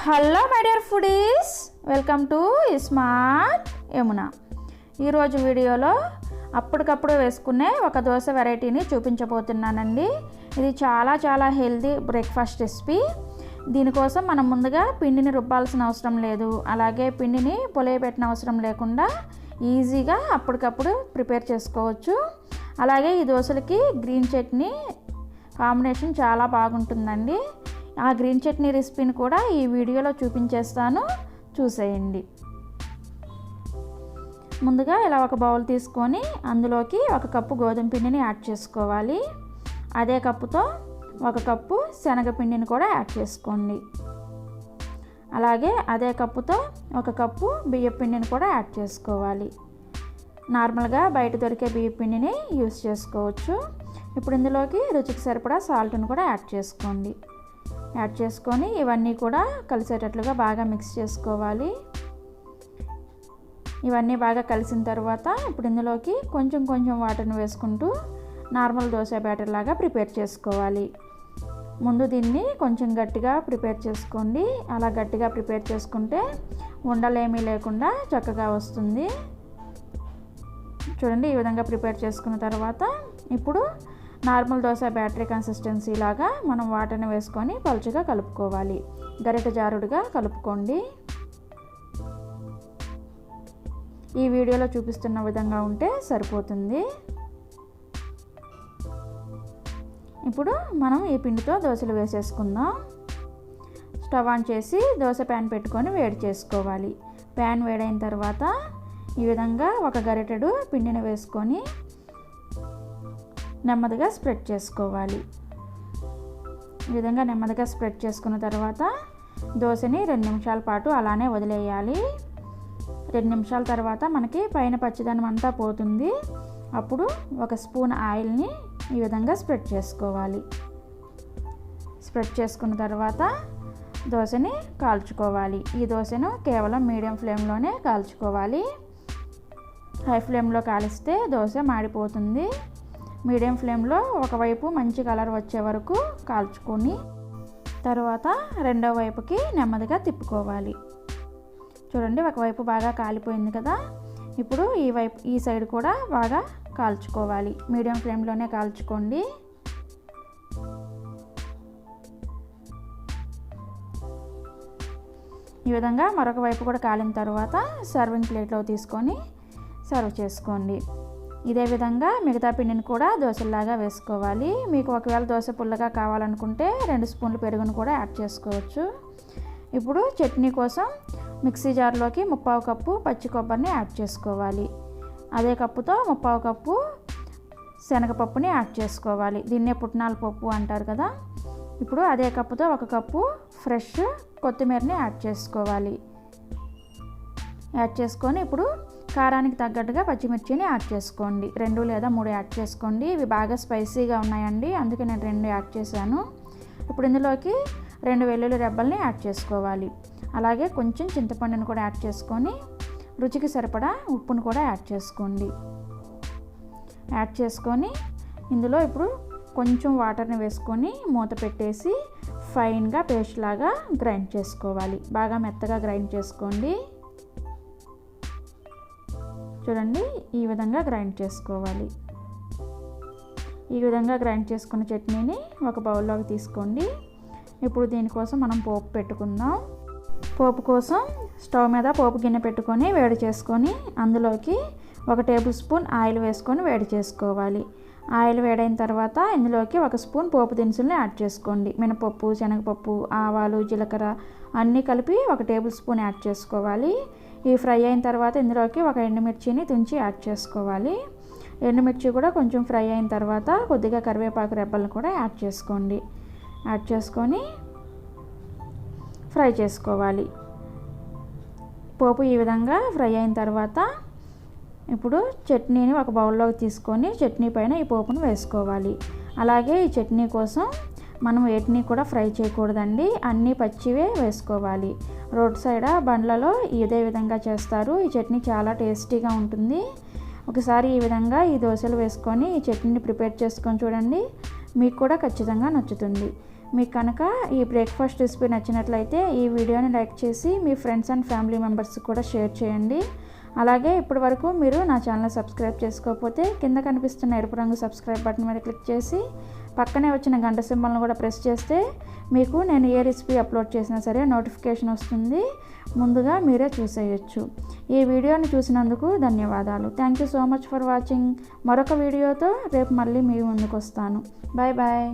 Hello my dear foodies, welcome to smart Yamuna. ఈరోజు వీడియోలో అప్పటికప్పుడు వేసుకునే ఒక దోశ వెరైటీని చూపించబోతున్నానండి. ఇది చాలా హెల్దీ బ్రేక్ఫాస్ట్ రెసిపీ. దీనికోసం మనం ముందుగా పిండిని రుబ్బాల్సిన అవసరం లేదు, అలాగే పిండిని పొలియబెట్టిన అవసరం లేకుండా ఈజీగా అప్పటికప్పుడు ప్రిపేర్ చేసుకోవచ్చు. అలాగే ఈ దోశలకి గ్రీన్ చట్నీ కాంబినేషన్ చాలా బాగుంటుందండి. ఆ గ్రీన్ చట్నీ రెసిపీని కూడా ఈ వీడియోలో చూపించేస్తాను, చూసేయండి. ముందుగా ఇలా ఒక బౌల్ తీసుకొని అందులోకి 1 కప్పు గోధుమ పిండిని యాడ్ చేసుకోవాలి. అదే కప్పుతో 1 కప్పు శనగపిండిని కూడా యాడ్ చేసుకోండి. అలాగే అదే కప్పుతో 1 కప్పు బియ్యం పిండిని కూడా యాడ్ చేసుకోవాలి. నార్మల్గా బయట దొరికే బియ్యం పిండిని యూస్ చేసుకోవచ్చు. ఇప్పుడు ఇందులోకి రుచికి సరిపడా సాల్ట్ని కూడా యాడ్ చేసుకోండి. యాడ్ చేసుకొని ఇవన్నీ కూడా కలిసేటట్లుగా బాగా మిక్స్ చేసుకోవాలి. ఇవన్నీ బాగా కలిసిన తర్వాత ఇప్పుడు ఇందులోకి కొంచెం వాటర్ని వేసుకుంటూ నార్మల్ దోశ బ్యాటర్ లాగా ప్రిపేర్ చేసుకోవాలి. ముందు దీన్ని కొంచెం గట్టిగా ప్రిపేర్ చేసుకోండి. అలా గట్టిగా ప్రిపేర్ చేసుకుంటే ఉండలేమీ లేకుండా చక్కగా వస్తుంది. చూడండి, ఈ విధంగా ప్రిపేర్ చేసుకున్న తర్వాత ఇప్పుడు నార్మల్ దోశ బ్యాటరీ కన్సిస్టెన్సీ లాగా మనం వాటర్ని వేసుకొని పలుచగా కలుపుకోవాలి. గరిటె జారుడుగా కలుపుకోండి. ఈ వీడియోలో చూపిస్తున్న విధంగా ఉంటే సరిపోతుంది. ఇప్పుడు మనం ఈ పిండితో దోశలు వేసేసుకుందాం. స్టవ్ ఆన్ చేసి దోశ ప్యాన్ పెట్టుకొని వేడి చేసుకోవాలి. ప్యాన్ వేడైన తర్వాత ఈ విధంగా ఒక గరిటెడు పిండిని వేసుకొని నెమ్మదిగా స్ప్రెడ్ చేసుకోవాలి. ఈ విధంగా నెమ్మదిగా స్ప్రెడ్ చేసుకున్న తర్వాత దోశని 2 నిమిషాల పాటు అలానే వదిలేయాలి. 2 నిమిషాల తర్వాత మనకి పైన పచ్చిదనం అంతా పోతుంది. అప్పుడు 1 స్పూన్ ఆయిల్ని ఈ విధంగా స్ప్రెడ్ చేసుకోవాలి. స్ప్రెడ్ చేసుకున్న తర్వాత దోశని కాల్చుకోవాలి. ఈ దోశను కేవలం మీడియం ఫ్లేమ్లోనే కాల్చుకోవాలి. హై ఫ్లేమ్లో కాలిస్తే దోశ మాడిపోతుంది. మీడియం ఫ్లేమ్లో ఒకవైపు మంచి కలర్ వచ్చే వరకు కాల్చుకొని తర్వాత రెండో వైపుకి నెమ్మదిగా తిప్పుకోవాలి. చూడండి, ఒకవైపు బాగా కాలిపోయింది కదా. ఇప్పుడు ఈ సైడ్ కూడా బాగా కాల్చుకోవాలి. మీడియం ఫ్లేమ్లోనే కాల్చుకోండి. ఈ విధంగా మరొక వైపు కూడా కాలిన తర్వాత సర్వింగ్ ప్లేట్లో తీసుకొని సర్వ్ చేసుకోండి. ఇదే విధంగా మిగతా పిండిని కూడా దోశలాగా వేసుకోవాలి. మీకు ఒకవేళ దోశ పుల్లగా కావాలనుకుంటే 2 స్పూన్లు పెరుగును కూడా యాడ్ చేసుకోవచ్చు. ఇప్పుడు చట్నీ కోసం మిక్సీ జార్లోకి 3/4 కప్పు పచ్చి కొబ్బరిని యాడ్ చేసుకోవాలి. అదే కప్పుతో 3/4 కప్పు శనగపప్పుని యాడ్ చేసుకోవాలి. దీన్నే పుట్నాల పప్పు అంటారు కదా. ఇప్పుడు అదే కప్పుతో 1 కప్పు ఫ్రెష్ కొత్తిమీరని యాడ్ చేసుకోవాలి. యాడ్ చేసుకొని ఇప్పుడు కారానికి తగ్గట్టుగా పచ్చిమిర్చిని యాడ్ చేసుకోండి. 2 లేదా 3 యాడ్ చేసుకోండి. ఇవి బాగా స్పైసీగా ఉన్నాయండి, అందుకే నేను 2 యాడ్ చేశాను. ఇప్పుడు ఇందులోకి 2 వెల్లుల్లి రెబ్బల్ని యాడ్ చేసుకోవాలి. అలాగే కొంచెం చింతపండుని కూడా యాడ్ చేసుకొని రుచికి సరిపడా ఉప్పును కూడా యాడ్ చేసుకోండి. యాడ్ చేసుకొని ఇందులో ఇప్పుడు కొంచెం వాటర్ని వేసుకొని మూత పెట్టేసి ఫైన్గా పేస్ట్ లాగా గ్రైండ్ చేసుకోవాలి. బాగా మెత్తగా గ్రైండ్ చేసుకోండి. చూడండి, ఈ విధంగా గ్రైండ్ చేసుకోవాలి. ఈ విధంగా గ్రైండ్ చేసుకున్న చట్నీని ఒక బౌల్లోకి తీసుకోండి. ఇప్పుడు దీనికోసం మనం పోపు పెట్టుకుందాం. పోపు కోసం స్టవ్ మీద పోపు గిన్నె పెట్టుకొని వేడి చేసుకొని అందులోకి 1 టేబుల్ స్పూన్ ఆయిల్ వేసుకొని వేడి చేసుకోవాలి. ఆయిల్ వేడైన తర్వాత ఇందులోకి 1 స్పూన్ పోపు దినుసుల్ని యాడ్ చేసుకోండి. మినపప్పు, శనగపప్పు, ఆవాలు, జీలకర్ర అన్నీ కలిపి 1 టేబుల్ స్పూన్ యాడ్ చేసుకోవాలి. ఈ ఫ్రై అయిన తర్వాత ఇందులోకి 1 ఎండుమిర్చిని తుంచి యాడ్ చేసుకోవాలి. ఎండుమిర్చి కూడా కొంచెం ఫ్రై అయిన తర్వాత కొద్దిగా కరివేపాకు రెబ్బలను కూడా యాడ్ చేసుకోండి. యాడ్ చేసుకొని ఫ్రై చేసుకోవాలి. పోపు ఈ విధంగా ఫ్రై అయిన తర్వాత ఇప్పుడు చట్నీని ఒక బౌల్లోకి తీసుకొని చట్నీ పైన ఈ పోపును వేసుకోవాలి. అలాగే ఈ చట్నీ కోసం మనం వేటిని కూడా ఫ్రై చేయకూడదండి, అన్నీ పచ్చివే వేసుకోవాలి. రోడ్ సైడ్ బండ్లలో ఇదే విధంగా చేస్తారు. ఈ చట్నీ చాలా టేస్టీగా ఉంటుంది. ఒకసారి ఈ విధంగా ఈ దోశలు వేసుకొని ఈ చట్నీని ప్రిపేర్ చేసుకొని చూడండి, మీకు కూడా ఖచ్చితంగా నచ్చుతుంది. మీకు కనుక ఈ బ్రేక్ఫాస్ట్ రెసిపీ నచ్చినట్లయితే ఈ వీడియోని లైక్ చేసి మీ ఫ్రెండ్స్ అండ్ ఫ్యామిలీ మెంబర్స్కి కూడా షేర్ చేయండి. అలాగే ఇప్పటి వరకు మీరు నా ఛానల్ సబ్స్క్రైబ్ చేసుకోకపోతే కింద కనిపిస్తున్న ఎరుపు రంగు సబ్స్క్రైబ్ బటన్ మీద క్లిక్ చేసి పక్కనే వచ్చిన గంట సింబల్ను కూడా ప్రెస్ చేస్తే మీకు నేను ఏ రెసిపీ అప్లోడ్ చేసినా సరే నోటిఫికేషన్ వస్తుంది, ముందుగా మీరే చూసేయచ్చు. ఈ వీడియోని చూసినందుకు ధన్యవాదాలు. Thank you so much for watching. మరొక వీడియోతో రేపు మళ్ళీ మీ ముందుకు వస్తాను. Bye bye.